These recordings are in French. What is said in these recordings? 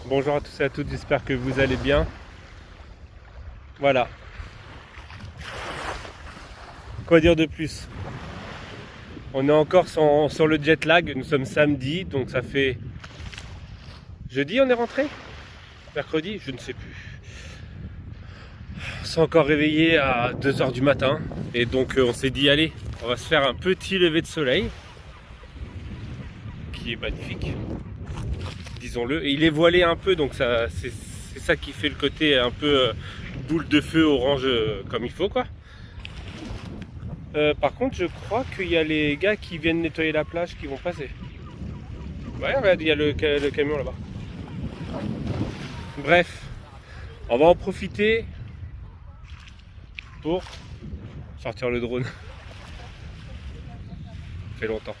Bonjour à tous et à toutes, j'espère que vous allez bien. Voilà. Quoi dire de plus? On est encore sur le jet lag, nous sommes samedi, donc ça fait... Jeudi on est rentré? Mercredi? Je ne sais plus. On s'est encore réveillé à 2h du matin, et donc on s'est dit allez, on va se faire un petit lever de soleil, qui est magnifique, disons-le. Et il est voilé un peu, donc c'est ça qui fait le côté un peu boule de feu orange comme il faut quoi. Par contre, je crois qu'il y a les gars qui viennent nettoyer la plage qui vont passer. Ouais, regarde, il y a le camion là-bas. Bref, on va en profiter pour sortir le drone. Ça fait longtemps.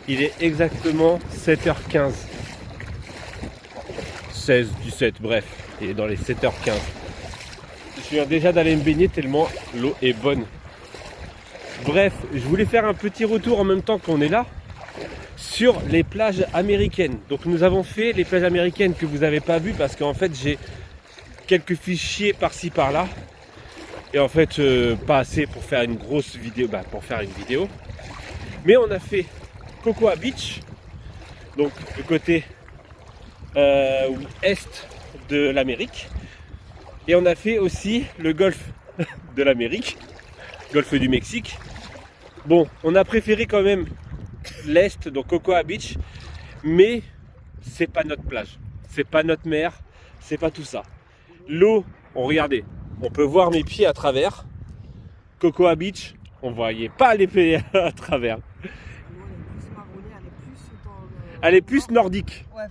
Il est exactement 7h15. 16, 17, bref. Il est dans les 7h15. Je viens déjà d'aller me baigner tellement l'eau est bonne. Bref, je voulais faire un petit retour en même temps qu'on est là sur les plages américaines. Donc nous avons fait les plages américaines que vous n'avez pas vues parce qu'en fait j'ai quelques fichiers par-ci par-là. Et en fait pas assez pour faire une grosse vidéo, Mais on a fait Cocoa Beach, donc le côté est de l'Amérique, et on a fait aussi le golfe de l'Amérique, golfe du Mexique. Bon, on a préféré quand même l'est, donc Cocoa Beach, mais c'est pas notre plage, c'est pas notre mer, c'est pas tout ça. L'eau, regardez, on peut voir mes pieds à travers. Cocoa Beach, on voyait pas les pieds à travers. Elle est plus nordique. Ouais.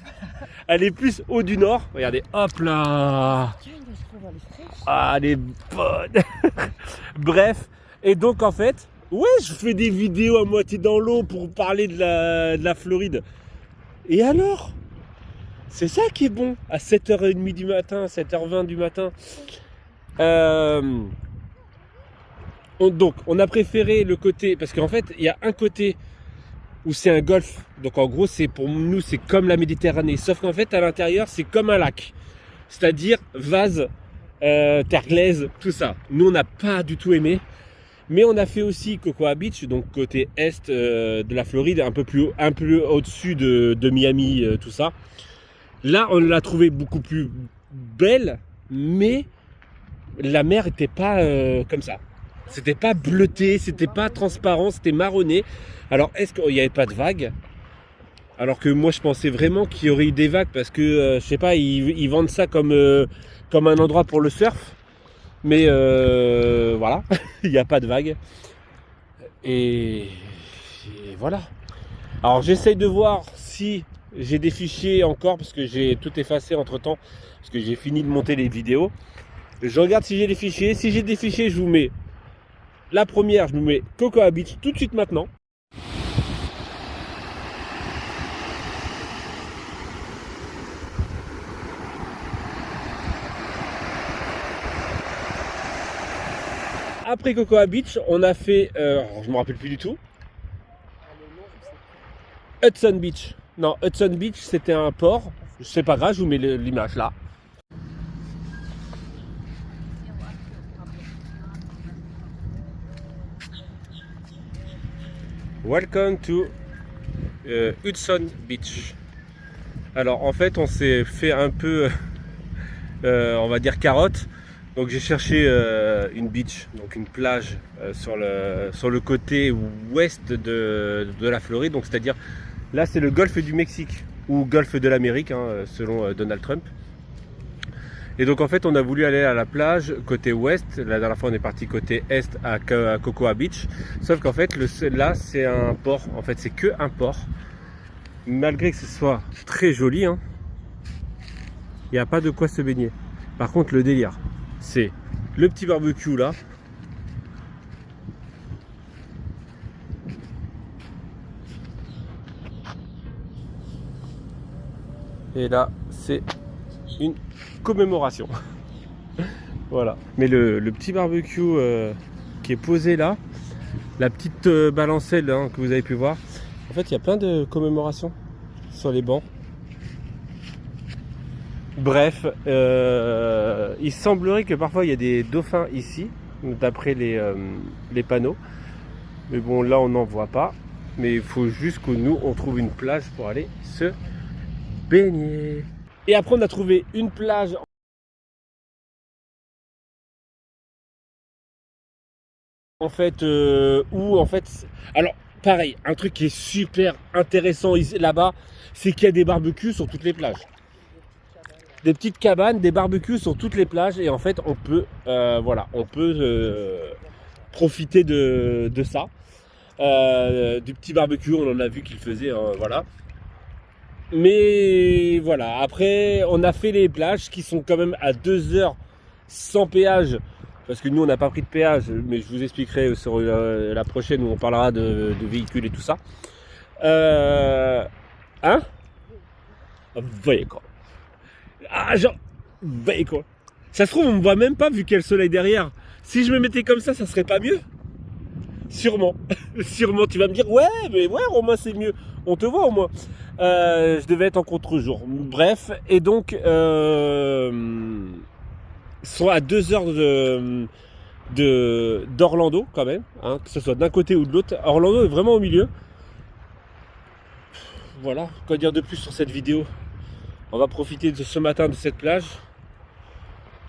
Elle est plus haut du nord. Regardez, hop là. Ah, elle est bonne. Bref, et donc en fait, ouais, je fais des vidéos à moitié dans l'eau pour parler de la Floride. Et alors, c'est ça qui est bon à 7h30 du matin, 7h20 du matin. Donc, on a préféré le côté, parce qu'en fait, il y a un côté où c'est un golfe, donc en gros c'est pour nous c'est comme la Méditerranée, sauf qu'en fait à l'intérieur c'est comme un lac, c'est-à-dire vase, terre glaise, tout ça. Nous on n'a pas du tout aimé, mais on a fait aussi Cocoa Beach, donc côté est de la Floride, un peu au-dessus de Miami, tout ça. Là on l'a trouvé beaucoup plus belle, mais la mer était pas comme ça. C'était pas bleuté, c'était pas transparent, c'était marronné. Alors, est-ce qu'il n'y avait pas de vagues? Alors que moi, je pensais vraiment qu'il y aurait eu des vagues parce que, je sais pas, ils vendent ça comme un endroit pour le surf. Mais voilà, il n'y a pas de vagues. Et voilà. Alors, j'essaye de voir si j'ai des fichiers encore parce que j'ai tout effacé entre-temps parce que j'ai fini de monter les vidéos. Je regarde si j'ai des fichiers. Si j'ai des fichiers, je vous mets la première, je vous mets Cocoa Beach tout de suite maintenant. Après Cocoa Beach, on a fait, je me rappelle plus du tout. Hudson Beach. Non, Hudson Beach, c'était un port. C'est pas grave, je vous mets l'image là. Welcome to Hudson Beach. Alors en fait on s'est fait un peu on va dire carotte. Donc j'ai cherché une beach, donc une plage sur le côté ouest de la Floride. Donc c'est-à-dire là c'est le golfe du Mexique ou golfe de l'Amérique hein, selon Donald Trump. Et donc en fait on a voulu aller à la plage côté ouest. La dernière fois on est parti côté est à Cocoa Beach. Sauf qu'en fait là c'est un port. En fait c'est que un port. Malgré que ce soit très joli, hein, il n'y a pas de quoi se baigner. Par contre le délire, c'est le petit barbecue là. Et là c'est une commémoration. Voilà. Mais le petit barbecue qui est posé là, la petite balancelle hein, que vous avez pu voir, en fait il y a plein de commémorations sur les bancs. Bref, il semblerait que parfois il y a des dauphins ici, d'après les panneaux. Mais bon, là on n'en voit pas. Mais il faut juste que nous on trouve une plage pour aller se baigner. Et après on a trouvé une plage en fait où en fait. Alors pareil, un truc qui est super intéressant ici là-bas, c'est qu'il y a des barbecues sur toutes les plages. Des petites cabanes, des barbecues sur toutes les plages et en fait on peut voilà, on peut profiter de ça. Du petit barbecue, on en a vu qu'il faisait, voilà. Mais voilà, après on a fait les plages qui sont quand même à 2 heures sans péage. Parce que nous on n'a pas pris de péage, mais je vous expliquerai sur la prochaine où on parlera de véhicules et tout ça. Hein? Vous voyez quoi? Ah genre, vous voyez quoi? Ça se trouve on me voit même pas vu qu'il y a le soleil derrière. Si je me mettais comme ça serait pas mieux? Sûrement. Sûrement tu vas me dire ouais mais ouais Romain c'est mieux. On te voit au moins. Je devais être en contre-jour. Bref, et donc sont à 2 heures d'Orlando quand même, hein, que ce soit d'un côté ou de l'autre. Orlando est vraiment au milieu. Voilà, quoi dire de plus sur cette vidéo? On va profiter de ce matin de cette plage.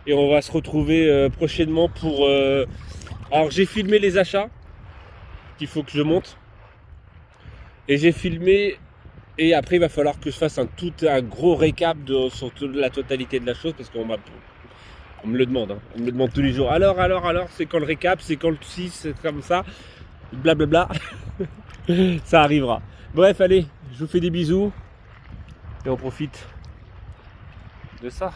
Et on va se retrouver prochainement pour... Alors j'ai filmé les achats qu'il faut que je monte. Et j'ai filmé... Et après il va falloir que je fasse un gros récap sur la totalité de la chose. Parce qu'on me le demande. Hein. On me le demande tous les jours. Alors, c'est quand le récap? C'est quand le 6? C'est comme ça. Blablabla. Ça arrivera. Bref, allez, je vous fais des bisous. Et on profite de ça.